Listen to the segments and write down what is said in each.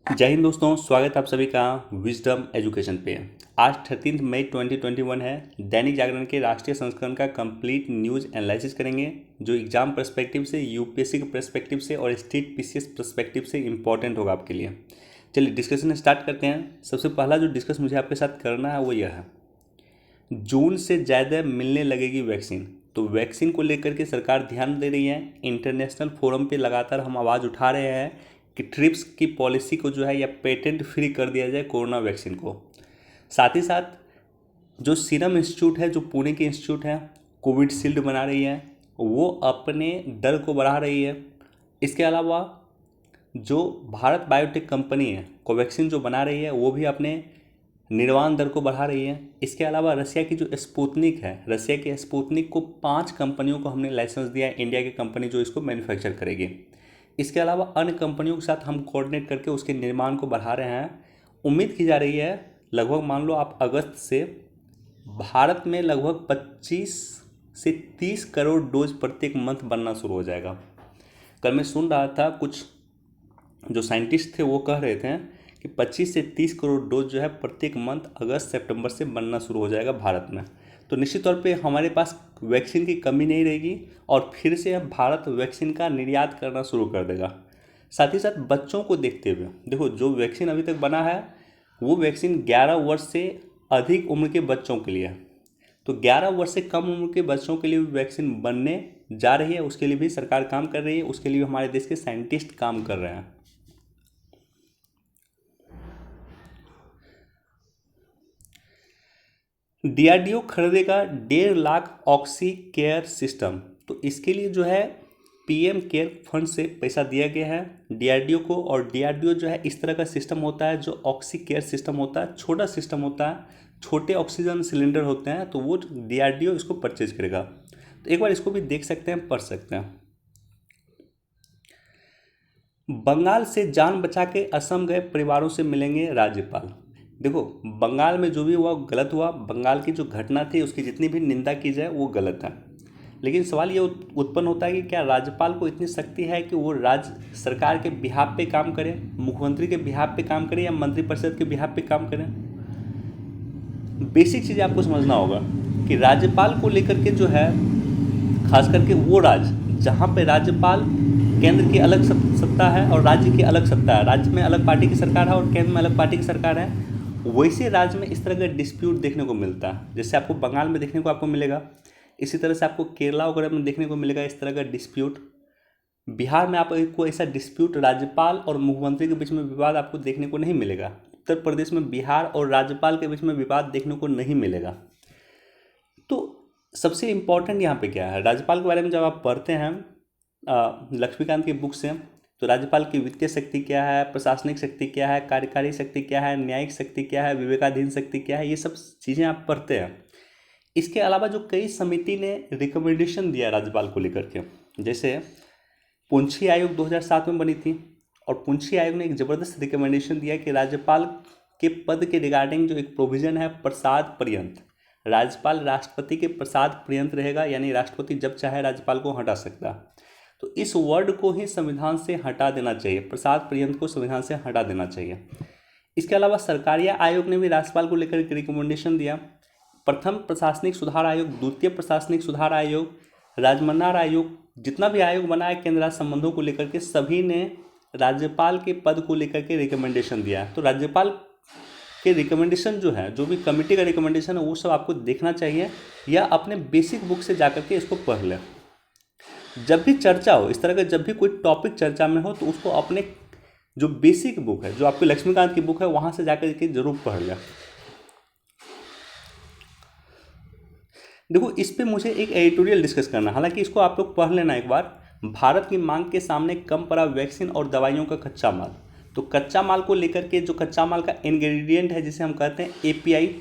जय हिंद दोस्तों, स्वागत है आप सभी का विजडम एजुकेशन पे। आज 13 मई 2021 है। दैनिक जागरण के राष्ट्रीय संस्करण का कंप्लीट न्यूज़ एनालिसिस करेंगे जो एग्जाम पर्सपेक्टिव से, यूपीएससी के पर्सपेक्टिव से और स्टेट पीसीएस पर्सपेक्टिव से इंपॉर्टेंट होगा आपके लिए। चलिए डिस्कशन स्टार्ट करते हैं। सबसे पहला जो डिस्कस मुझे आपके साथ करना है वो यह है, जून से ज़्यादा मिलने लगेगी वैक्सीन। तो वैक्सीन को लेकर के सरकार ध्यान दे रही है। इंटरनेशनल फोरम पे लगातार हम आवाज़ उठा रहे हैं कि ट्रिप्स की पॉलिसी को जो है या पेटेंट फ्री कर दिया जाए कोरोना वैक्सीन को। साथ ही साथ जो सीरम इंस्टीट्यूट है, जो पुणे की इंस्टीट्यूट है, कोविडशील्ड बना रही है, वो अपने दर को बढ़ा रही है। इसके अलावा जो भारत बायोटेक कंपनी है, कोवैक्सीन जो बना रही है, वो भी अपने निर्माण दर को बढ़ा रही है। इसके अलावा रसिया की जो स्पुतनिक है, रसिया के स्पुतनिक को 5 कंपनियों को हमने लाइसेंस दिया है, इंडिया की कंपनी जो इसको मैन्युफैक्चर करेगी। इसके अलावा अन्य कंपनियों के साथ हम कोऑर्डिनेट करके उसके निर्माण को बढ़ा रहे हैं। उम्मीद की जा रही है लगभग मान लो आप अगस्त से भारत में लगभग 25 से 30 करोड़ डोज प्रत्येक मंथ बनना शुरू हो जाएगा। कल मैं सुन रहा था, कुछ जो साइंटिस्ट थे वो कह रहे थे कि 25 से 30 करोड़ डोज जो है प्रत्येक मंथ अगस्त सितंबर से बनना शुरू हो जाएगा भारत में। तो निश्चित तौर पे हमारे पास वैक्सीन की कमी नहीं रहेगी और फिर से अब भारत वैक्सीन का निर्यात करना शुरू कर देगा। साथ ही साथ बच्चों को देखते हुए देखो, जो वैक्सीन अभी तक बना है वो वैक्सीन 11 वर्ष से अधिक उम्र के बच्चों के लिए है। तो 11 वर्ष से कम उम्र के बच्चों के लिए भी वैक्सीन बनने जा रही है। उसके लिए भी सरकार काम कर रही है, उसके लिए भी हमारे देश के साइंटिस्ट काम कर रहे हैं। डीआरडीओ खरीदेगा 1.5 लाख ऑक्सी केयर सिस्टम। तो इसके लिए जो है पीएम केयर फंड से पैसा दिया गया है डीआरडीओ को। और डीआरडीओ जो है इस तरह का सिस्टम होता है जो ऑक्सी केयर सिस्टम होता है, छोटा सिस्टम होता है, छोटे ऑक्सीजन सिलेंडर होते हैं, तो वो डीआरडीओ इसको परचेज करेगा। तो एक बार इसको भी देख सकते हैं, पढ़ सकते हैं। बंगाल से जान बचा के असम गए परिवारों से मिलेंगे राज्यपाल। देखो, बंगाल में जो भी हुआ गलत हुआ। बंगाल की जो घटना थी उसकी जितनी भी निंदा की जाए वो गलत है। लेकिन सवाल ये उत्पन्न होता है कि क्या राज्यपाल को इतनी शक्ति है कि वो राज्य सरकार के बिहाफ पे काम करे, मुख्यमंत्री के बिहाफ पे काम करे या मंत्रिपरिषद के बिहाफ पे काम करे। बेसिक चीज़ आपको समझना होगा कि राज्यपाल को लेकर के जो है, खास करके वो राज्य जहाँ पे राज्यपाल केंद्र की अलग सत्ता है और राज्य की अलग सत्ता है, राज्य में अलग पार्टी की सरकार है और केंद्र में अलग पार्टी की सरकार है, वैसे राज्य में इस तरह का डिस्प्यूट देखने को मिलता है। जैसे आपको बंगाल में देखने को आपको मिलेगा, इसी तरह से आपको केरला वगैरह में देखने को मिलेगा इस तरह का डिस्प्यूट। बिहार में आपको ऐसा डिस्प्यूट राज्यपाल और मुख्यमंत्री के बीच में विवाद आपको देखने को नहीं मिलेगा। उत्तर प्रदेश में बिहार और राज्यपाल के बीच में विवाद देखने को नहीं मिलेगा। तो सबसे इम्पॉर्टेंट यहाँ पे क्या है, राज्यपाल के बारे में जब आप पढ़ते हैं लक्ष्मीकांत की बुक से, तो राज्यपाल की वित्तीय शक्ति क्या है, प्रशासनिक शक्ति क्या है, कार्यकारी शक्ति क्या है, न्यायिक शक्ति क्या है, विवेकाधीन शक्ति क्या है, ये सब चीज़ें आप पढ़ते हैं। इसके अलावा जो कई समिति ने रिकमेंडेशन दिया राज्यपाल को लेकर के, जैसे पुंछी आयोग 2007 में बनी थी और पुंछी आयोग ने एक ज़बरदस्त रिकमेंडेशन दिया कि राज्यपाल के पद के रिगार्डिंग जो एक प्रोविज़न है प्रसाद पर्यंत, राज्यपाल राष्ट्रपति के प्रसाद पर्यंत रहेगा, यानी राष्ट्रपति जब चाहे राज्यपाल को हटा सकता। तो इस वर्ड को ही संविधान से हटा देना चाहिए, प्रसाद पर्यंत को संविधान से हटा देना चाहिए। इसके अलावा सरकारिया आयोग ने भी राज्यपाल को लेकर एक रिकमेंडेशन दिया। प्रथम प्रशासनिक सुधार आयोग, द्वितीय प्रशासनिक सुधार आयोग, राजमन्नार आयोग, जितना भी आयोग बना है केंद्र राज्य संबंधों को लेकर के, सभी ने राज्यपाल के पद को लेकर के रिकमेंडेशन दिया। तो राज्यपाल के रिकमेंडेशन जो है, जो भी कमेटी का रिकमेंडेशन है, वो सब आपको देखना चाहिए या अपने बेसिक बुक से जाकर के इसको पढ़ लें। जब भी चर्चा हो इस तरह का, जब भी कोई टॉपिक चर्चा में हो, तो उसको अपने जो बेसिक बुक है, जो आपकी लक्ष्मीकांत की बुक है, वहाँ से जाकर के जरूर पढ़ लें। देखो, इस पे मुझे एक एडिटोरियल डिस्कस करना, हालांकि इसको आप लोग पढ़ लेना एक बार। भारत की मांग के सामने कम पड़ा वैक्सीन और दवाइयों का कच्चा माल। तो कच्चा माल को लेकर के, जो कच्चा माल का इंग्रेडिएंट है जिसे हम कहते हैं एपीआई,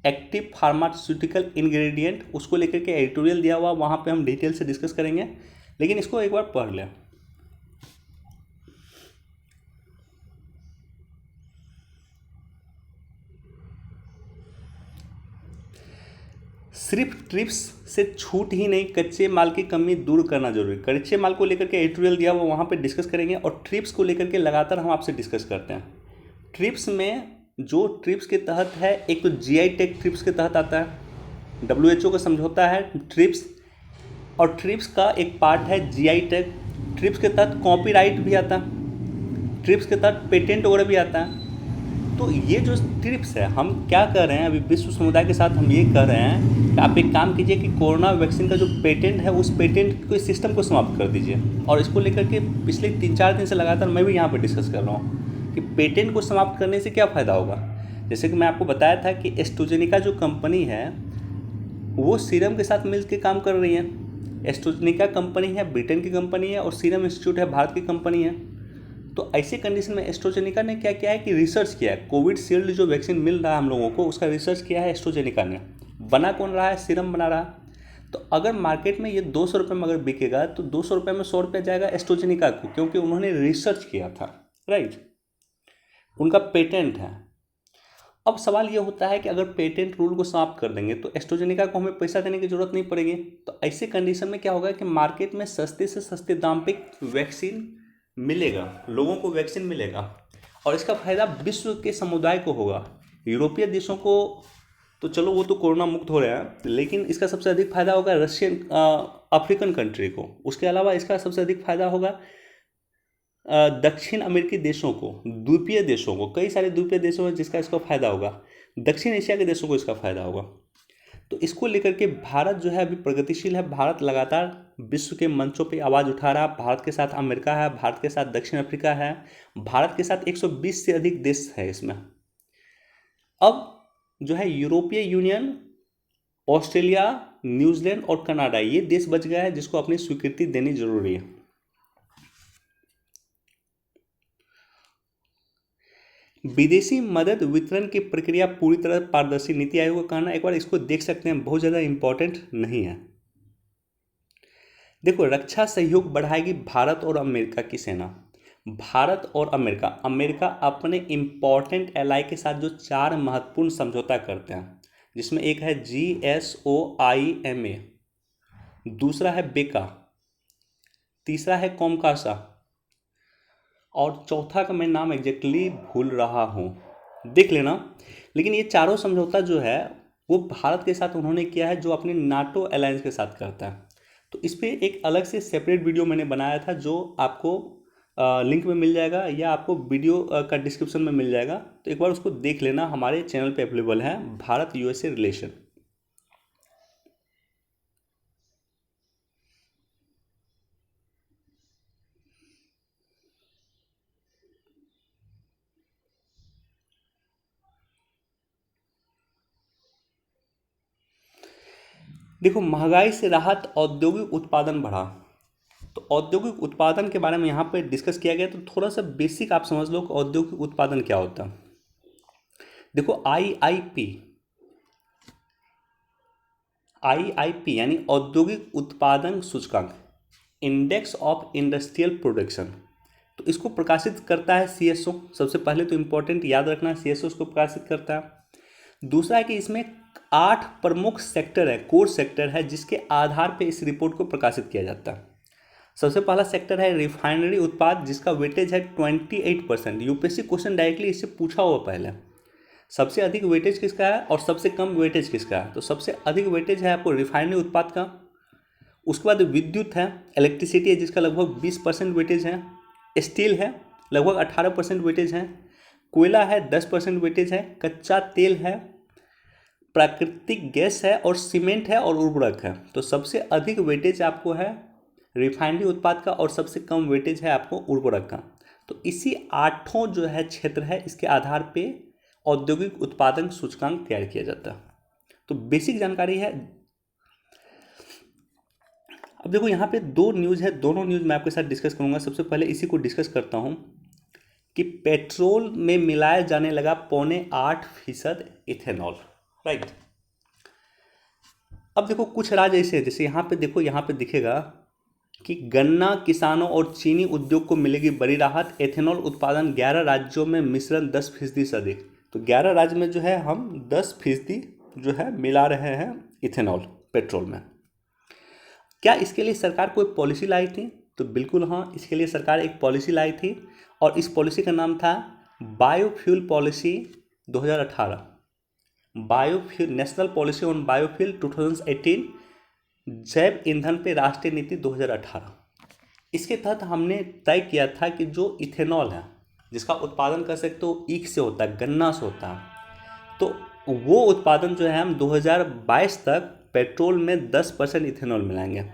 एक्टिव फार्मास्यूटिकल इंग्रेडिएंट, उसको लेकर के एडिटोरियल दिया हुआ, वहाँ पे हम डिटेल से डिस्कस करेंगे। लेकिन इसको एक बार पढ़ लें। सिर्फ ट्रिप्स से छूट ही नहीं, कच्चे माल की कमी दूर करना जरूरी। कच्चे माल को लेकर के एडिटोरियल दिया हुआ, वहाँ पे डिस्कस करेंगे और ट्रिप्स को लेकर के लगातार हम आपसे डिस्कस करते हैं। ट्रिप्स में जो ट्रिप्स के तहत है, एक तो जीआई टैग ट्रिप्स के तहत आता है, डब्ल्यूएचओ का समझौता है ट्रिप्स, और ट्रिप्स का एक पार्ट है जीआई टैग। ट्रिप्स के तहत कॉपीराइट भी आता है, ट्रिप्स के तहत पेटेंट वगैरह भी आता है। तो ये जो ट्रिप्स है, हम क्या कर रहे हैं अभी विश्व समुदाय के साथ, हम ये कर रहे हैं कि आप एक काम कीजिए कि कोरोना वैक्सीन का जो पेटेंट है उस पेटेंट को, सिस्टम को समाप्त कर दीजिए। और इसको लेकर के पिछले 3-4 दिन से लगातार मैं भी यहाँ पर डिस्कस कर रहा हूँ कि पेटेंट को समाप्त करने से क्या फ़ायदा होगा। जैसे कि मैं आपको बताया था कि एस्ट्राजेनेका जो कंपनी है वो सीरम के साथ मिल के काम कर रही है। एस्ट्राजेनेका कंपनी है, ब्रिटेन की कंपनी है, और सीरम इंस्टीट्यूट है, भारत की कंपनी है। तो ऐसे कंडीशन में एस्ट्राजेनेका ने क्या किया है कि रिसर्च किया है। कोविशील्ड जो वैक्सीन मिल रहा है हम लोगों को, उसका रिसर्च किया है एस्ट्राजेनेका ने। बना कौन रहा है? सीरम बना रहा है। तो अगर मार्केट में ये 200 रुपये में अगर बिकेगा तो 200 रुपये में 100 रुपये जाएगा एस्ट्राजेनेका को, क्योंकि उन्होंने रिसर्च किया था, राइट, उनका पेटेंट है। अब सवाल ये होता है कि अगर पेटेंट रूल को समाप्त कर देंगे तो एस्ट्राजेनेका को हमें पैसा देने की जरूरत नहीं पड़ेगी। तो ऐसे कंडीशन में क्या होगा कि मार्केट में सस्ते से सस्ते दाम पे वैक्सीन मिलेगा, लोगों को वैक्सीन मिलेगा, और इसका फ़ायदा विश्व के समुदाय को होगा। यूरोपीय देशों को तो चलो वो तो कोरोना मुक्त हो रहे हैं, लेकिन इसका सबसे अधिक फायदा होगा रशियन अफ्रीकन कंट्री को। उसके अलावा इसका सबसे अधिक फायदा होगा दक्षिण अमेरिकी देशों को, द्वीपीय देशों को, कई सारे द्वीपीय देशों हैं जिसका इसका फायदा होगा, दक्षिण एशिया के देशों को इसका फायदा होगा। तो इसको लेकर के भारत जो है अभी प्रगतिशील है। भारत लगातार विश्व के मंचों पे आवाज़ उठा रहा है। भारत के साथ अमेरिका है, भारत के साथ दक्षिण अफ्रीका है, भारत के साथ 120 से अधिक देश है इसमें। अब जो है यूरोपीय यूनियन, ऑस्ट्रेलिया, न्यूजीलैंड और कनाडा, ये देश बच गया है जिसको अपनी स्वीकृति देनी जरूरी है। विदेशी मदद वितरण की प्रक्रिया पूरी तरह पारदर्शी। नीति आयोग का कहना, एक बार इसको देख सकते हैं, बहुत ज़्यादा इंपॉर्टेंट नहीं है। देखो, रक्षा सहयोग बढ़ाएगी भारत और अमेरिका की सेना। भारत और अमेरिका, अमेरिका अपने इंपॉर्टेंट एलाई के साथ जो 4 महत्वपूर्ण समझौता करते हैं, जिसमें एक है GSOIMA, दूसरा है बेका, तीसरा है कॉमकासा, और चौथा का मैं नाम एग्जैक्टली भूल रहा हूँ, देख लेना। लेकिन ये चारों समझौता जो है वो भारत के साथ उन्होंने किया है, जो अपने नाटो अलायंस के साथ करता है। तो इस पर एक अलग से सेपरेट वीडियो मैंने बनाया था, जो आपको लिंक में मिल जाएगा या आपको वीडियो का डिस्क्रिप्शन में मिल जाएगा। तो एक बार उसको देख लेना, हमारे चैनल पे अवेलेबल है, भारत USA रिलेशन। देखो, महंगाई से राहत, औद्योगिक उत्पादन बढ़ा। तो औद्योगिक उत्पादन के बारे में यहाँ पे डिस्कस किया गया। तो थोड़ा सा बेसिक आप समझ लो कि औद्योगिक उत्पादन क्या होता है। देखो, IIP यानी औद्योगिक उत्पादन सूचकांक, इंडेक्स ऑफ इंडस्ट्रियल प्रोडक्शन, तो इसको प्रकाशित करता है CSO। सबसे पहले तो इम्पोर्टेंट याद रखना, CSO इसको प्रकाशित करता है। दूसरा है कि इसमें 8 प्रमुख सेक्टर है, कोर सेक्टर है, जिसके आधार पे इस रिपोर्ट को प्रकाशित किया जाता है। सबसे पहला सेक्टर है रिफाइनरी उत्पाद, जिसका वेटेज है 28%। यूपीएससी क्वेश्चन डायरेक्टली इससे पूछा हुआ पहले, सबसे अधिक वेटेज किसका है और सबसे कम वेटेज किसका है। तो सबसे अधिक वेटेज है आपको रिफाइनरी उत्पाद का। उसके बाद विद्युत है, इलेक्ट्रिसिटी है, जिसका लगभग 20% वेटेज है। स्टील है, लगभग 18% वेटेज है। कोयला है, 10% वेटेज है। कच्चा तेल है, प्राकृतिक गैस है, और सीमेंट है, और उर्वरक है। तो सबसे अधिक वेटेज आपको है रिफाइनरी उत्पाद का, और सबसे कम वेटेज है आपको उर्वरक का। तो इसी 8 जो है क्षेत्र है, इसके आधार पे औद्योगिक उत्पादन सूचकांक तैयार किया जाता है। तो बेसिक जानकारी है। अब देखो, यहाँ पे 2 न्यूज़ है, दोनों न्यूज़ मैं आपके साथ डिस्कस करूँगा। सबसे पहले इसी को डिस्कस करता हूँ कि पेट्रोल में मिलाया जाने लगा 7.25% इथेनॉल, राइट। अब देखो, कुछ राज्य ऐसे हैं, जैसे यहाँ पे देखो, यहाँ पे दिखेगा कि गन्ना किसानों और चीनी उद्योग को मिलेगी बड़ी राहत। एथेनॉल उत्पादन 11 राज्यों में, मिश्रण 10% से अधिक। तो 11 राज्य में जो है हम 10% जो है मिला रहे हैं इथेनॉल पेट्रोल में। क्या इसके लिए सरकार कोई पॉलिसी लाई थी? तो बिल्कुल हाँ, इसके लिए सरकार एक पॉलिसी लाई थी, और इस पॉलिसी का नाम था biofuel policy 2018, biofuel national policy on biofuel 2018, जैव ईंधन पे राष्ट्रीय नीति 2018। इसके तहत हमने तय किया था कि जो इथेनॉल है, जिसका उत्पादन कर सकते हो ईख से होता है, गन्ना से होता है, तो वो उत्पादन जो है हम 2022 तक पेट्रोल में 10% इथेनॉल मिलाएंगे।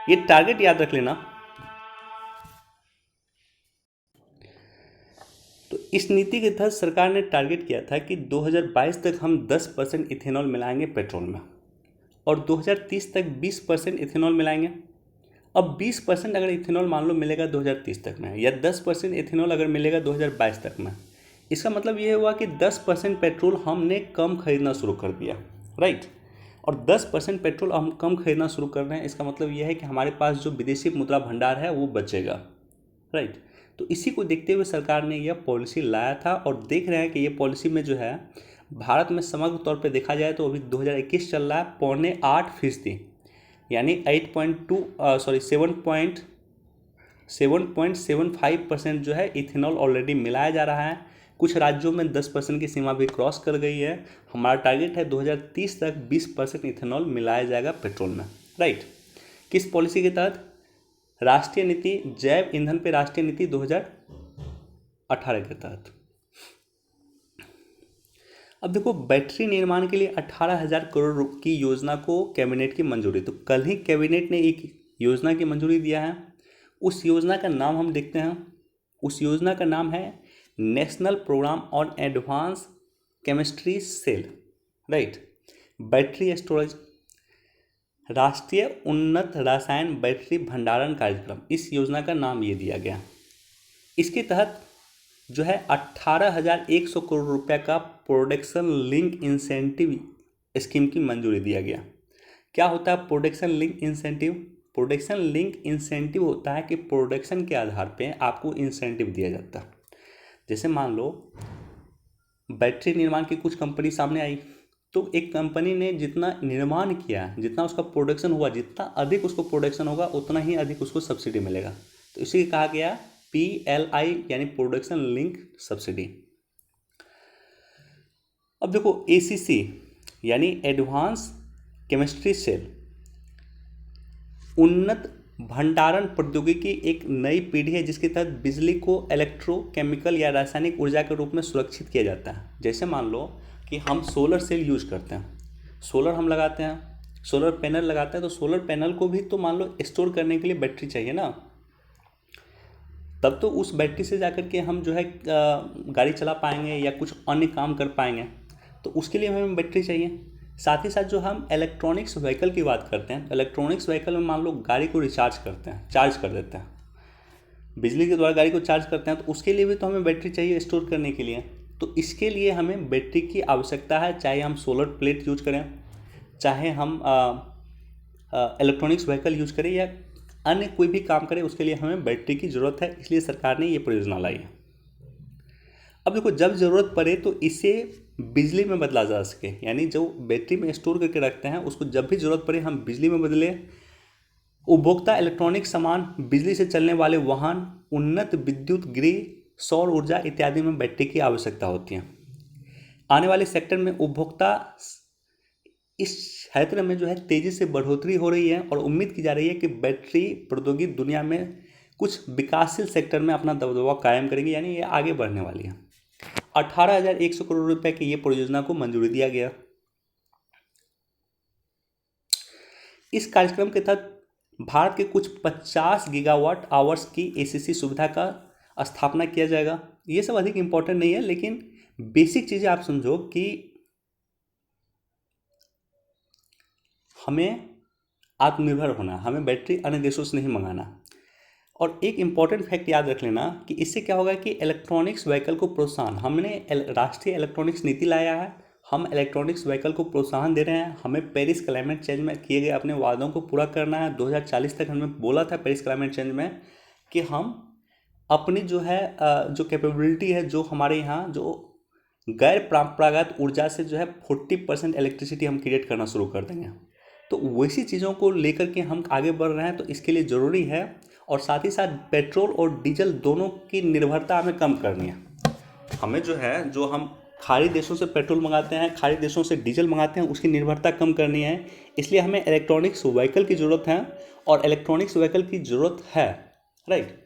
ये टारगेट याद रख लेना। तो इस नीति के तहत सरकार ने टारगेट किया था कि 2022 तक हम 10% इथेनॉल मिलाएंगे पेट्रोल में, और 2030 तक 20% इथेनॉल मिलाएंगे। अब 20% अगर इथेनॉल मान लो मिलेगा 2030 तक में, या 10% इथेनॉल अगर मिलेगा 2022 तक में, इसका मतलब ये हुआ कि 10% पेट्रोल हमने कम खरीदना शुरू कर दिया, राइट। और 10% पेट्रोल हम कम खरीदना शुरू कर रहे हैं, इसका मतलब ये है कि हमारे पास जो विदेशी मुद्रा भंडार है वो बचेगा, राइट। तो इसी को देखते हुए सरकार ने यह पॉलिसी लाया था, और देख रहे हैं कि ये पॉलिसी में जो है भारत में समग्र तौर पे देखा जाए तो अभी 2021 चल रहा है 8.25%, यानी 7.75% जो है इथेनॉल ऑलरेडी मिलाया जा रहा है। कुछ राज्यों में 10% की सीमा भी क्रॉस कर गई है। हमारा टारगेट है 2030 तक 20% इथेनॉल मिलाया जाएगा पेट्रोल में, राइट। किस पॉलिसी के तहत? राष्ट्रीय नीति, जैव ईंधन पे राष्ट्रीय नीति 2018 के तहत। अब देखो, बैटरी निर्माण के लिए 18,000 करोड़ की योजना को कैबिनेट की मंजूरी, तो कल ही कैबिनेट ने एक योजना की मंजूरी दिया है। उस योजना का नाम हम देखते हैं। उस योजना का नाम है national programme on advance chemistry cell, right. Battery storage, राष्ट्रीय उन्नत रसायन बैटरी भंडारण कार्यक्रम, इस योजना का नाम ये दिया गया। इसके तहत जो है 18,100 करोड़ रुपए का प्रोडक्शन लिंक इंसेंटिव स्कीम की मंजूरी दिया गया। क्या होता है production link incentive? Production link incentive होता है कि प्रोडक्शन के आधार पे आपको इंसेंटिव दिया जाता है। जैसे मान लो बैटरी निर्माण की कुछ कंपनी सामने आई, तो एक कंपनी ने जितना निर्माण किया, जितना उसका प्रोडक्शन हुआ, जितना अधिक उसको प्रोडक्शन होगा उतना ही अधिक उसको सब्सिडी मिलेगा। तो इसी कहा गया PLI, यानी प्रोडक्शन लिंक सब्सिडी। अब देखो ACC यानी एडवांस केमिस्ट्री सेल, उन्नत भंडारण प्रौद्योगिकी एक नई पीढ़ी है जिसके तहत बिजली को इलेक्ट्रोकेमिकल या रासायनिक ऊर्जा के रूप में सुरक्षित किया जाता है। जैसे मान लो कि हम सोलर सेल यूज करते हैं, सोलर हम लगाते हैं, सोलर पैनल लगाते हैं, तो सोलर पैनल को भी तो मान लो स्टोर करने के लिए बैटरी चाहिए ना, तब तो उस बैटरी से जाकर के हम जो है गाड़ी चला पाएंगे या कुछ अन्य काम कर पाएंगे, तो उसके लिए हमें बैटरी चाहिए। साथ ही साथ जो हम इलेक्ट्रॉनिक्स व्हीकल की बात करते हैं, इलेक्ट्रॉनिक्स व्हीकल में मान लो गाड़ी को रिचार्ज करते हैं, चार्ज कर देते हैं, बिजली के द्वारा गाड़ी को चार्ज करते हैं, तो उसके लिए भी तो हमें बैटरी चाहिए स्टोर करने के लिए। तो इसके लिए हमें बैटरी की आवश्यकता है, चाहे हम सोलर प्लेट यूज करें, चाहे हम इलेक्ट्रॉनिक्स व्हीकल यूज करें या अन्य कोई भी काम करें, उसके लिए हमें बैटरी की ज़रूरत है। इसलिए सरकार ने ये परियोजना लाई है। अब देखो, जब ज़रूरत पड़े तो इसे बिजली में बदला जा सके, यानी जो बैटरी में स्टोर करके रखते हैं उसको जब भी ज़रूरत पड़े हम बिजली में बदले। उपभोक्ता इलेक्ट्रॉनिक सामान, बिजली से चलने वाले वाहन, उन्नत विद्युत गृह, सौर ऊर्जा इत्यादि में बैटरी की आवश्यकता होती है। आने वाले सेक्टर में उपभोक्ता इस क्षेत्र में जो है तेज़ी से बढ़ोतरी हो रही है, और उम्मीद की जा रही है कि बैटरी प्रौद्योगिकी दुनिया में कुछ विकासशील सेक्टर में अपना दबदबा कायम करेगी, यानी ये आगे बढ़ने वाली है। 18,100 करोड़ रुपए की ये परियोजना को मंजूरी दिया गया। इस कार्यक्रम के तहत भारत के कुछ 50 गीगावाट आवर्स की ACC सुविधा का स्थापना किया जाएगा। ये सब अधिक इंपॉर्टेंट नहीं है, लेकिन बेसिक चीज़ें आप समझो कि हमें आत्मनिर्भर होना, हमें बैटरी अन्य देशों से नहीं मंगाना। और एक इम्पॉर्टेंट फैक्ट याद रख लेना कि इससे क्या होगा कि इलेक्ट्रॉनिक्स व्हीकल को प्रोत्साहन, हमने राष्ट्रीय इलेक्ट्रॉनिक्स नीति लाया है, हम इलेक्ट्रॉनिक्स व्हीकल को प्रोत्साहन दे रहे हैं। हमें पेरिस क्लाइमेट चेंज में किए गए अपने वादों को पूरा करना है। 2040 तक हमने बोला था पेरिस क्लाइमेट चेंज में कि हम अपनी जो है जो कैपेबिलिटी है, जो हमारे यहाँ जो गैर परंपरागत ऊर्जा से जो है 40% इलेक्ट्रिसिटी हम क्रिएट करना शुरू कर देंगे। तो वैसी चीज़ों को लेकर के हम आगे बढ़ रहे हैं, तो इसके लिए ज़रूरी है। और साथ ही साथ पेट्रोल और डीजल दोनों की निर्भरता हमें कम करनी है। हमें जो है, जो हम खाड़ी देशों से पेट्रोल मंगाते हैं, खाड़ी देशों से डीजल मंगाते हैं, उसकी निर्भरता कम करनी है। इसलिए हमें इलेक्ट्रॉनिक्स व्हीकल की ज़रूरत है, और इलेक्ट्रॉनिक्स व्हीकल की ज़रूरत है, राइट।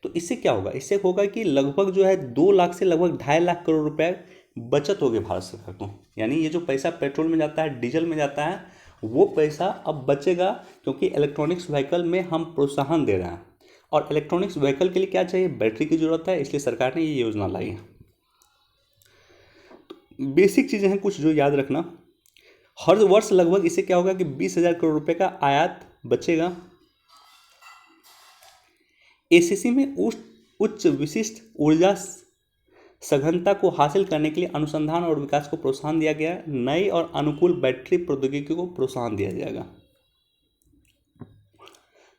तो इससे क्या होगा? इससे होगा कि लगभग जो है 2 लाख से लगभग 2.5 लाख करोड़ रुपए बचत होगी भारत सरकार को। यानी ये जो पैसा पेट्रोल में जाता है, डीजल में जाता है, वो पैसा अब बचेगा, क्योंकि इलेक्ट्रॉनिक्स व्हीकल में हम प्रोत्साहन दे रहे हैं। और इलेक्ट्रॉनिक्स व्हीकल के लिए क्या चाहिए? बैटरी की ज़रूरत है, इसलिए सरकार ने ये योजना लाई है। बेसिक चीज़ें हैं कुछ जो याद रखना। हर वर्ष लगभग इससे क्या होगा कि 20,000 करोड़ रुपए का आयात बचेगा। एसीसी में उच्च विशिष्ट ऊर्जा सघनता को हासिल करने के लिए अनुसंधान और विकास को प्रोत्साहन दिया गया। नई और अनुकूल बैटरी प्रौद्योगिकी को प्रोत्साहन दिया जाएगा।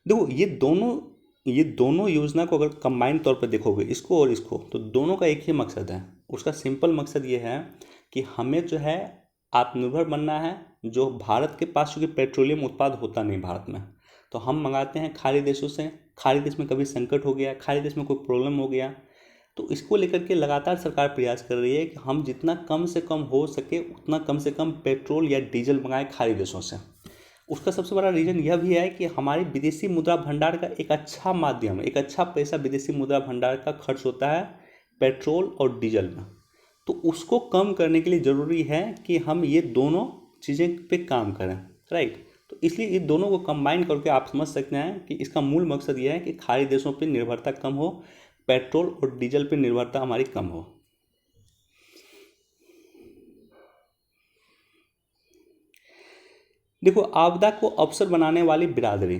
देखो, ये दोनों योजना को अगर कंबाइंड तौर पर देखोगे, इसको और इसको, तो दोनों का एक ही मकसद है। उसका सिंपल मकसद ये है कि हमें जो है आत्मनिर्भर बनना है। जो भारत के पास चूँकि पेट्रोलियम उत्पाद होता नहीं भारत में, तो हम मंगाते हैं खाड़ी देशों से। खाड़ी देश में कभी संकट हो गया, खाड़ी देश में कोई प्रॉब्लम हो गया, तो इसको लेकर के लगातार सरकार प्रयास कर रही है कि हम जितना कम से कम हो सके उतना कम से कम पेट्रोल या डीजल मंगाएं खाड़ी देशों से। उसका सबसे बड़ा रीज़न यह भी है कि हमारी विदेशी मुद्रा भंडार का एक अच्छा माध्यम, एक अच्छा पैसा विदेशी मुद्रा भंडार का खर्च होता है पेट्रोल और डीजल में। तो उसको कम करने के लिए ज़रूरी है कि हम ये दोनों चीज़ें पे काम करें, राइट। तो इसलिए इन दोनों को कंबाइन करके आप समझ सकते हैं कि इसका मूल मकसद यह है कि खाड़ी देशों पे निर्भरता कम हो, पेट्रोल और डीजल पे निर्भरता हमारी कम हो। देखो, आपदा को अवसर बनाने वाली बिरादरी।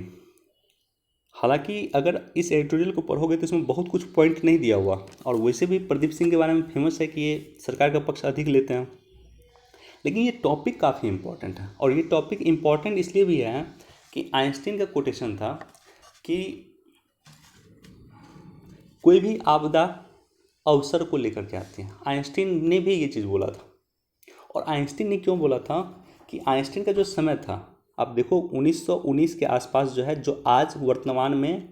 हालांकि अगर इस एडिटोरियल को पढ़ोगे तो इसमें बहुत कुछ पॉइंट नहीं दिया हुआ, और वैसे भी प्रदीप सिंह के बारे में फेमस है कि ये सरकार का पक्ष अधिक लेते हैं। लेकिन ये टॉपिक काफ़ी इम्पोर्टेंट है, और ये टॉपिक इम्पोर्टेंट इसलिए भी है कि आइंस्टीन का कोटेशन था कि कोई भी आपदा अवसर को लेकर के आती है। आइंस्टीन ने भी ये चीज़ बोला था। और आइंस्टीन ने क्यों बोला था? कि आइंस्टीन का जो समय था, आप देखो 1919 के आसपास जो है, जो आज वर्तमान में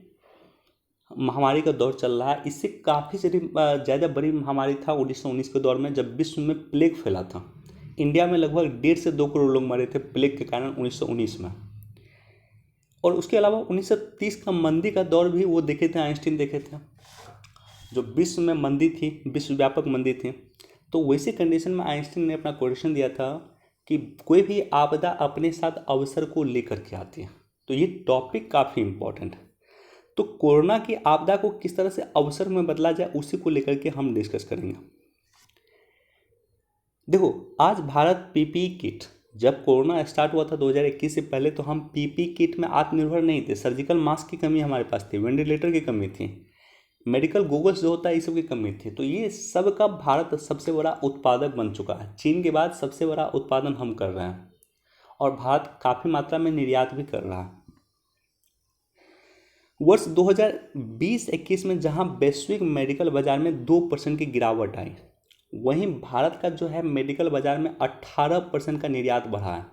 महामारी का दौर चल रहा है, इससे काफ़ी ज़्यादा बड़ी महामारी था 1919 के दौर में, जब विश्व में प्लेग फैला था। इंडिया में लगभग 1.5 से 2 करोड़ लोग मरे थे प्लेग के कारण 1919 में। और उसके अलावा 1930 का मंदी का दौर भी वो देखे थे, आइंस्टीन देखे थे, जो विश्व में मंदी थी, विश्वव्यापक मंदी थी। तो वैसे कंडीशन में आइंस्टीन ने अपना क्वेश्चन दिया था कि कोई भी आपदा अपने साथ अवसर को लेकर के आती है। तो ये टॉपिक काफ़ी इम्पोर्टेंट है। तो कोरोना की आपदा को किस तरह से अवसर में बदला जाए, उसी को लेकर के हम डिस्कस करेंगे। देखो, आज भारत पीपीई किट, जब कोरोना स्टार्ट हुआ था 2021 से पहले, तो हम पीपीई किट में आत्मनिर्भर नहीं थे। सर्जिकल मास्क की कमी हमारे पास थी, वेंटिलेटर की कमी थी, मेडिकल गूगल्स जो होता है, इस सब की कमी थी। तो ये सब का भारत सबसे बड़ा उत्पादक बन चुका है। चीन के बाद सबसे बड़ा उत्पादन हम कर रहे हैं, और भारत काफ़ी मात्रा में निर्यात भी कर रहा है। वर्ष 2020-21 में जहां वैश्विक मेडिकल बाजार में 2% की गिरावट आई, वहीं भारत का जो है मेडिकल बाजार में 18% का निर्यात बढ़ा है।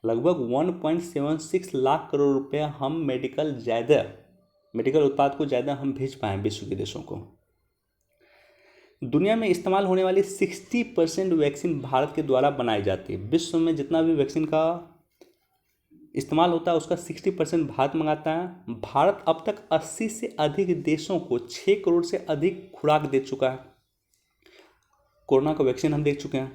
लगभग 1.76 लाख करोड़ रुपए हम मेडिकल उत्पाद को ज़्यादा हम भेज पाए विश्व के देशों को। दुनिया में इस्तेमाल होने वाली 60% वैक्सीन भारत के द्वारा बनाई जाती है। विश्व में जितना भी वैक्सीन का इस्तेमाल होता है उसका 60% भारत मंगाता है। भारत अब तक 80 से अधिक देशों को 6 करोड़ से अधिक खुराक दे चुका है। कोरोना का वैक्सीन हम देख चुके हैं।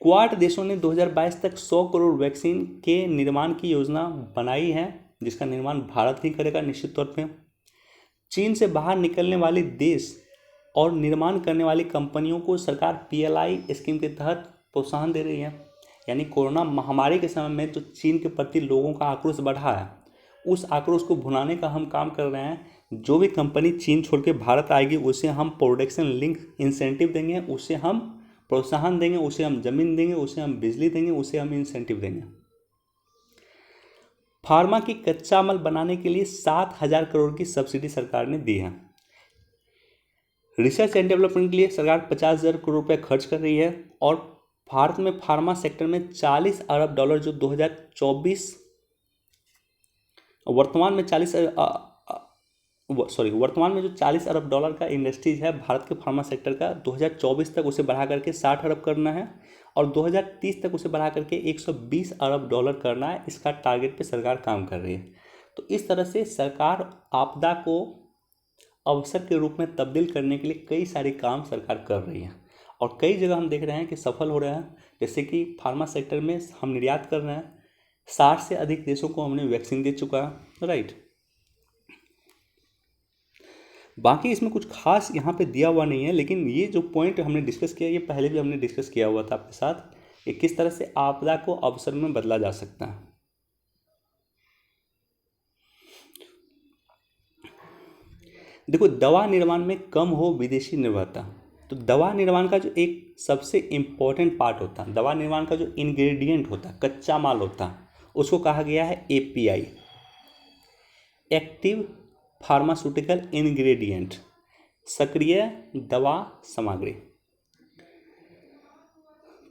क्वाड देशों ने 2022 तक 100 करोड़ वैक्सीन के निर्माण की योजना बनाई है, जिसका निर्माण भारत ही करेगा निश्चित तौर पे। चीन से बाहर निकलने वाले देश और निर्माण करने वाली कंपनियों को सरकार पीएलआई स्कीम के तहत प्रोत्साहन दे रही है। यानी कोरोना महामारी के समय में जो चीन के प्रति लोगों का आक्रोश बढ़ा है, उस आक्रोश को भुनाने का हम काम कर रहे हैं। जो भी कंपनी चीन छोड़ के भारत आएगी उसे हम प्रोडक्शन लिंक इंसेंटिव देंगे, उसे हम प्रोत्साहन देंगे, उसे हम ज़मीन देंगे, उसे हम बिजली देंगे, उसे हम इंसेंटिव देंगे। फार्मा की कच्चा माल बनाने के लिए 7,000 करोड़ की सब्सिडी सरकार ने दी है। रिसर्च एंड डेवलपमेंट के लिए सरकार 50,000 करोड़ रुपये खर्च कर रही है। और भारत में फार्मा सेक्टर में 40 अरब डॉलर जो 2024 वर्तमान में वर्तमान में जो 40 अरब डॉलर का इंडस्ट्रीज है भारत के फार्मा सेक्टर का, 2024 तक उसे बढ़ा करके 60 अरब करना है और 2030 तक उसे बढ़ा करके 120 अरब डॉलर करना है। इसका टारगेट पे सरकार काम कर रही है। तो इस तरह से सरकार आपदा को अवसर के रूप में तब्दील करने के लिए कई सारे काम सरकार कर रही है और कई जगह हम देख रहे हैं कि सफल हो रहे हैं। जैसे कि फार्मा सेक्टर में हम निर्यात कर रहे हैं, 60 से अधिक देशों को हमने वैक्सीन दे चुका है, राइट। बाकी इसमें कुछ खास यहाँ पे दिया हुआ नहीं है, लेकिन ये जो पॉइंट हमने डिस्कस किया ये पहले भी हमने डिस्कस किया हुआ था आपके साथ कि किस तरह से आपदा को अवसर में बदला जा सकता है। देखो, दवा निर्माण में कम हो विदेशी निर्भरता। तो दवा निर्माण का जो एक सबसे इम्पोर्टेंट पार्ट होता है, दवा निर्माण का जो इंग्रेडिएंट होता है, कच्चा माल होता है, उसको कहा गया है एपीआई, एक्टिव फार्मास्यूटिकल इंग्रेडिएंट, सक्रिय दवा सामग्री।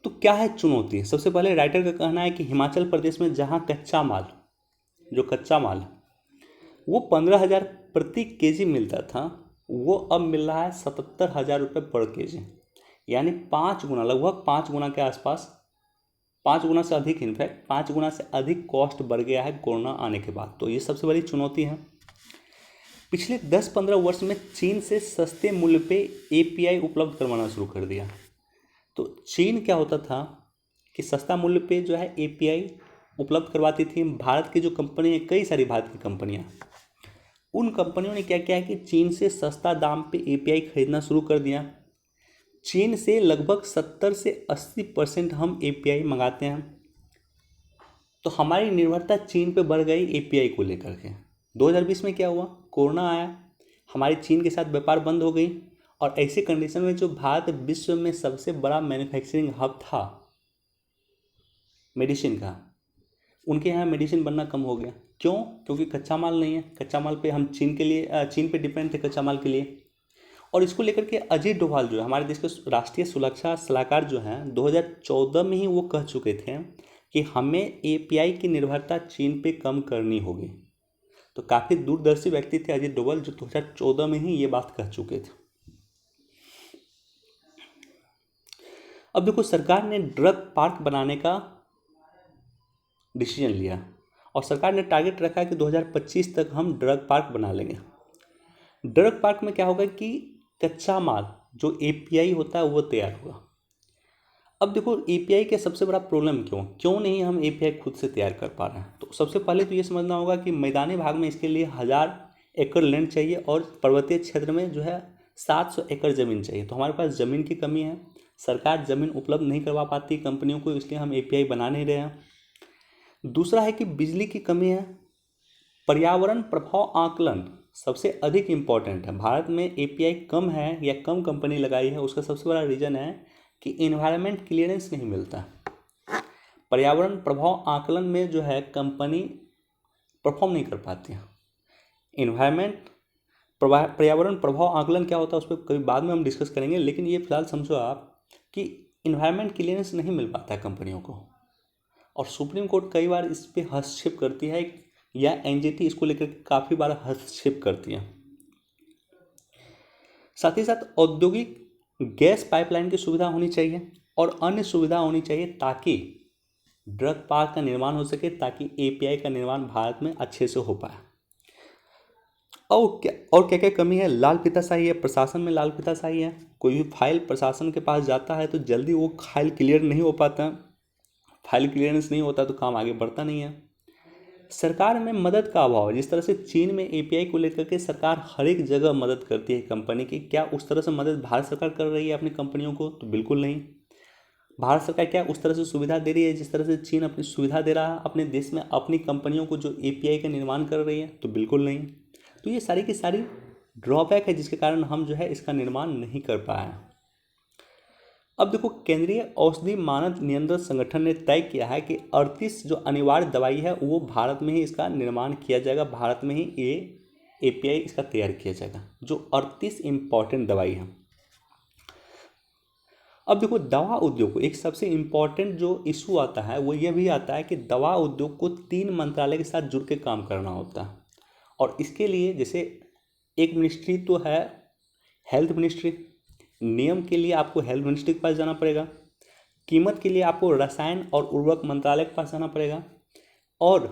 तो क्या है चुनौती? सबसे पहले राइटर का कहना है कि हिमाचल प्रदेश में जहाँ कच्चा माल, जो कच्चा माल वो 15,000 प्रति केजी मिलता था, वो अब मिल रहा है 77,000 रुपये पर केजी, यानी 5 गुना, लगभग 5 गुना के आसपास, 5 गुना से अधिक, इनफैक्ट 5 गुना से अधिक कॉस्ट बढ़ गया है कोरोना आने के बाद। तो ये सबसे बड़ी चुनौती है। पिछले 10-15 वर्ष में चीन से सस्ते मूल्य पे एपीआई उपलब्ध करवाना शुरू कर दिया। तो चीन क्या होता था कि सस्ता मूल्य पे जो है एपीआई उपलब्ध करवाती थी। भारत की जो कंपनी है, कई सारी भारत की कंपनियां, उन कंपनियों ने क्या किया है कि चीन से सस्ता दाम पे एपीआई खरीदना शुरू कर दिया। चीन से लगभग 70 से 80% हम एपीआई मंगाते हैं। तो हमारी निर्भरता चीन पे बढ़ गई एपीआई को लेकर के। 2020 में क्या हुआ? कोरोना आया, हमारी चीन के साथ व्यापार बंद हो गई और ऐसी कंडीशन में जो भारत विश्व में सबसे बड़ा मैन्युफैक्चरिंग हब था मेडिसिन का, उनके यहाँ मेडिसिन बनना कम हो गया। क्यों? क्योंकि कच्चा माल नहीं है। कच्चा माल पे हम चीन पे डिपेंड थे कच्चा माल के लिए। और इसको लेकर के अजीत डोभाल जो है, हमारे देश के राष्ट्रीय सुरक्षा सलाहकार जो हैं, 2014 में ही वो कह चुके थे कि हमें एपीआई की निर्भरता चीन पे कम करनी होगी। तो काफ़ी दूरदर्शी व्यक्ति थे अजीत डोभाल, जो 2014 में ही ये बात कह चुके थे। अब देखो, सरकार ने ड्रग पार्क बनाने का डिसीजन लिया और सरकार ने टारगेट रखा है कि 2025 तक हम ड्रग पार्क बना लेंगे। ड्रग पार्क में क्या होगा कि कच्चा माल जो एपीआई होता है वो तैयार होगा। अब देखो, एपीआई का सबसे बड़ा प्रॉब्लम क्यों नहीं हम एपीआई खुद से तैयार कर पा रहे हैं? तो सबसे पहले तो ये समझना होगा कि मैदानी भाग में इसके लिए 1000 एकड़ लैंड चाहिए और पर्वतीय क्षेत्र में जो है 700 एकड़ ज़मीन चाहिए। तो हमारे पास ज़मीन की कमी है, सरकार ज़मीन उपलब्ध नहीं करवा पाती कंपनियों को, इसलिए हम एपीआई बना नहीं रहे हैं। दूसरा है कि बिजली की कमी है। पर्यावरण प्रभाव आकलन सबसे अधिक इम्पॉर्टेंट है। भारत में एपीआई कम है या कम कंपनी लगाई है, उसका सबसे बड़ा रीज़न है कि इन्वायरमेंट क्लियरेंस नहीं मिलता। पर्यावरण प्रभाव आकलन में जो है कंपनी परफॉर्म नहीं कर पाती है। पर्यावरण प्रभाव आकलन क्या होता है उस पर कभी बाद में हम डिस्कस करेंगे, लेकिन ये फिलहाल समझो आप कि इन्वायरमेंट क्लियरेंस नहीं मिल पाता है कंपनियों को और सुप्रीम कोर्ट कई बार इस पर हस्तक्षेप करती है या एनजीटी इसको लेकर काफ़ी बार हस्तक्षेप करती है। साथ ही साथ औद्योगिक गैस पाइपलाइन की सुविधा होनी चाहिए और अन्य सुविधा होनी चाहिए ताकि ड्रग पार्क का निर्माण हो सके, ताकि एपीआई का निर्माण भारत में अच्छे से हो पाए। और क्या क्या कमी है? लाल फीताशाही है, प्रशासन में लाल फीताशाही है। कोई भी फाइल प्रशासन के पास जाता है तो जल्दी वो फाइल क्लियर नहीं हो पाता, फाइल क्लियरेंस नहीं होता तो काम आगे बढ़ता नहीं है। सरकार में मदद का अभाव है। जिस तरह से चीन में एपीआई को लेकर के सरकार हर एक जगह मदद करती है कंपनी की, क्या उस तरह से मदद भारत सरकार कर रही है अपनी कंपनियों को? तो बिल्कुल नहीं। भारत सरकार क्या उस तरह से सुविधा दे रही है जिस तरह से चीन अपनी सुविधा दे रहा है अपने देश में अपनी कंपनियों को जो एपीआई का निर्माण कर रही है? तो बिल्कुल नहीं। तो ये सारी की सारी ड्रॉबैक है जिसके कारण हम जो है इसका निर्माण नहीं कर पाए हैं। अब देखो, केंद्रीय औषधि मानक नियंत्रण संगठन ने तय किया है कि 38 जो अनिवार्य दवाई है वो भारत में ही इसका निर्माण किया जाएगा, भारत में ही ये एपीआई इसका तैयार किया जाएगा, जो 38 इम्पॉर्टेंट दवाई है। अब देखो, दवा उद्योग को एक सबसे इम्पॉर्टेंट जो इशू आता है वो ये भी आता है कि दवा उद्योग को 3 मंत्रालय के साथ जुड़ के काम करना होता है और इसके लिए जैसे एक मिनिस्ट्री तो है हेल्थ मिनिस्ट्री, नियम के लिए आपको हेल्थ मिनिस्ट्री के पास जाना पड़ेगा, कीमत के लिए आपको रसायन और उर्वरक मंत्रालय के पास जाना पड़ेगा, और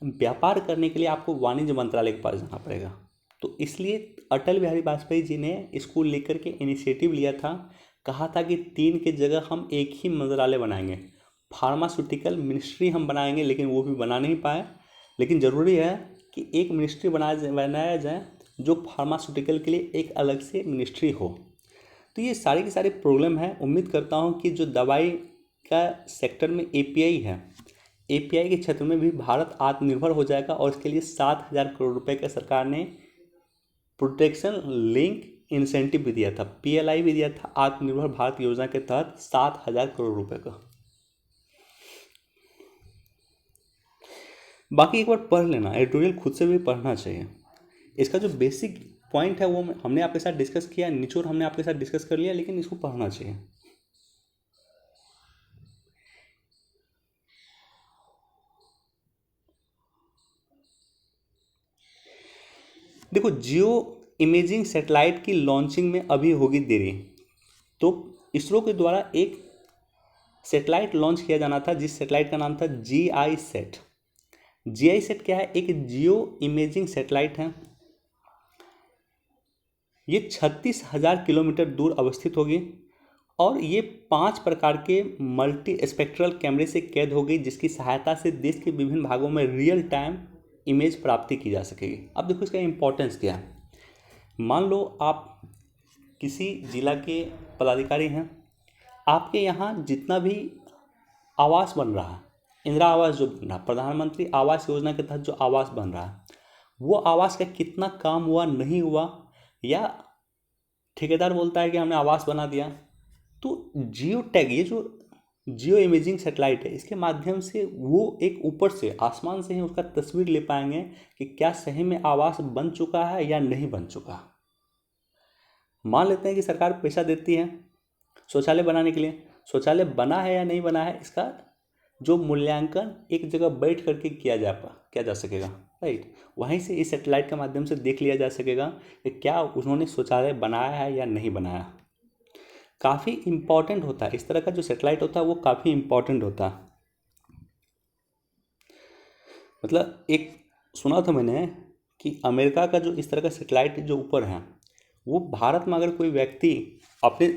व्यापार करने के लिए आपको वाणिज्य मंत्रालय के पास जाना पड़ेगा। तो इसलिए अटल बिहारी वाजपेयी जी ने इसको लेकर के इनिशिएटिव लिया था, कहा था कि 3 की जगह हम एक ही मंत्रालय बनाएंगे, फार्मास्यूटिकल मिनिस्ट्री हम बनाएंगे, लेकिन वो भी बना नहीं पाए। लेकिन ज़रूरी है कि एक मिनिस्ट्री बनाया जाए जो फार्मास्यूटिकल के लिए एक अलग से मिनिस्ट्री हो। तो ये सारी की सारी प्रॉब्लम है। उम्मीद करता हूँ कि जो दवाई का सेक्टर में एपीआई है, एपीआई के क्षेत्र में भी भारत आत्मनिर्भर हो जाएगा, और इसके लिए 7,000 करोड़ रुपए का सरकार ने प्रोटेक्शन लिंक इंसेंटिव भी दिया था, पीएलआई भी दिया था आत्मनिर्भर भारत योजना के तहत 7,000 करोड़ रुपए का। बाकी एक बार पढ़ लेना, एडिटोरियल खुद से भी पढ़ना चाहिए। इसका जो बेसिक पॉइंट है वो हमने आपके साथ डिस्कस किया, निचोड़ हमने आपके साथ डिस्कस कर लिया, लेकिन इसको पढ़ना चाहिए। देखो, जियो इमेजिंग सैटेलाइट की लॉन्चिंग में अभी होगी देरी। तो इसरो के द्वारा एक सैटेलाइट लॉन्च किया जाना था, जिस सैटेलाइट का नाम था GI सेट। GI सेट क्या है? एक जियो इमेजिंग सैटेलाइट है। ये 36,000 किलोमीटर दूर अवस्थित होगी, और ये 5 प्रकार के मल्टी स्पेक्ट्रल कैमरे से कैद होगी, जिसकी सहायता से देश के विभिन्न भागों में रियल टाइम इमेज प्राप्ति की जा सकेगी। अब देखो इसका इम्पोर्टेंस क्या है। मान लो आप किसी जिला के पदाधिकारी हैं, आपके यहाँ जितना भी आवास बन रहा है, इंदिरा आवास जो बन रहा है, प्रधानमंत्री आवास योजना के तहत जो आवास बन रहा है, वो आवास का कितना काम हुआ नहीं हुआ, या ठेकेदार बोलता है कि हमने आवास बना दिया, तो जियो टैग, ये जो जियो इमेजिंग सैटेलाइट है, इसके माध्यम से वो एक ऊपर से आसमान से ही उसका तस्वीर ले पाएंगे कि क्या सही में आवास बन चुका है या नहीं बन चुका। मान लेते हैं कि सरकार पैसा देती है शौचालय बनाने के लिए, शौचालय बना है या नहीं बना है, इसका जो मूल्यांकन एक जगह बैठ करके किया जा सकेगा, राइट। वहीं से इस सैटेलाइट के माध्यम से देख लिया जा सकेगा कि क्या उन्होंने शौचालय बनाया है या नहीं बनाया। काफ़ी इम्पॉर्टेंट होता है, इस तरह का जो सैटेलाइट होता है वो काफ़ी इम्पॉर्टेंट होता है। मतलब एक सुना था मैंने कि अमेरिका का जो इस तरह का सैटेलाइट जो ऊपर है, वो भारत में अगर कोई व्यक्ति अपने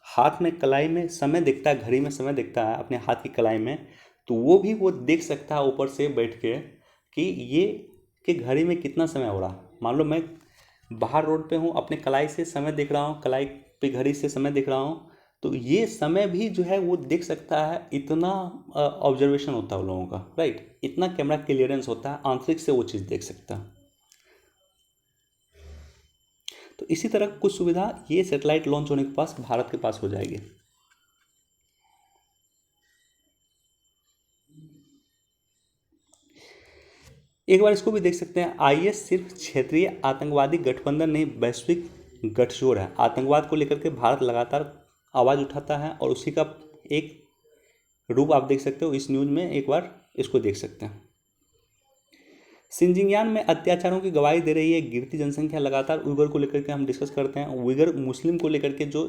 हाथ में कलाई में समय देखता है, घड़ी में समय देखता है अपने हाथ की कलाई में, तो वो देख सकता है ऊपर से बैठ के कि ये कि घड़ी में कितना समय हो रहा। मान लो मैं बाहर रोड पे हूँ, अपने कलाई से समय देख रहा हूँ, कलाई पे घड़ी से समय देख रहा हूँ, तो ये समय भी जो है वो देख सकता है। इतना ऑब्जर्वेशन होता है उन लोगों का, राइट। इतना कैमरा क्लियरेंस होता है, आंतरिक से वो चीज़ देख सकता है। तो इसी तरह कुछ सुविधा ये सैटेलाइट लॉन्च होने के पास भारत के पास हो जाएगी। एक बार इसको भी देख सकते हैं, आईएस सिर्फ क्षेत्रीय आतंकवादी गठबंधन नहीं, वैश्विक गठजोड़ है। आतंकवाद को लेकर के भारत लगातार आवाज़ उठाता है, और उसी का एक रूप आप देख सकते हो इस न्यूज़ में, एक बार इसको देख सकते हैं। सिंजिंयान में अत्याचारों की गवाही दे रही है गिरती जनसंख्या लगातार। उइगर को लेकर के हम डिस्कस करते हैं, उइगर मुस्लिम को लेकर के जो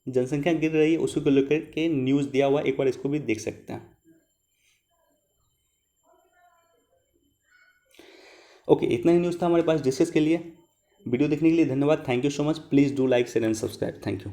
जनसंख्या गिर रही है उसी को लेकर के न्यूज़ दिया हुआ, एक बार इसको भी देख सकते हैं। ओके, इतना ही न्यूज़ था हमारे पास डिस्कस के लिए। वीडियो देखने के लिए धन्यवाद, thank you so much. Please do like share and subscribe, thank you.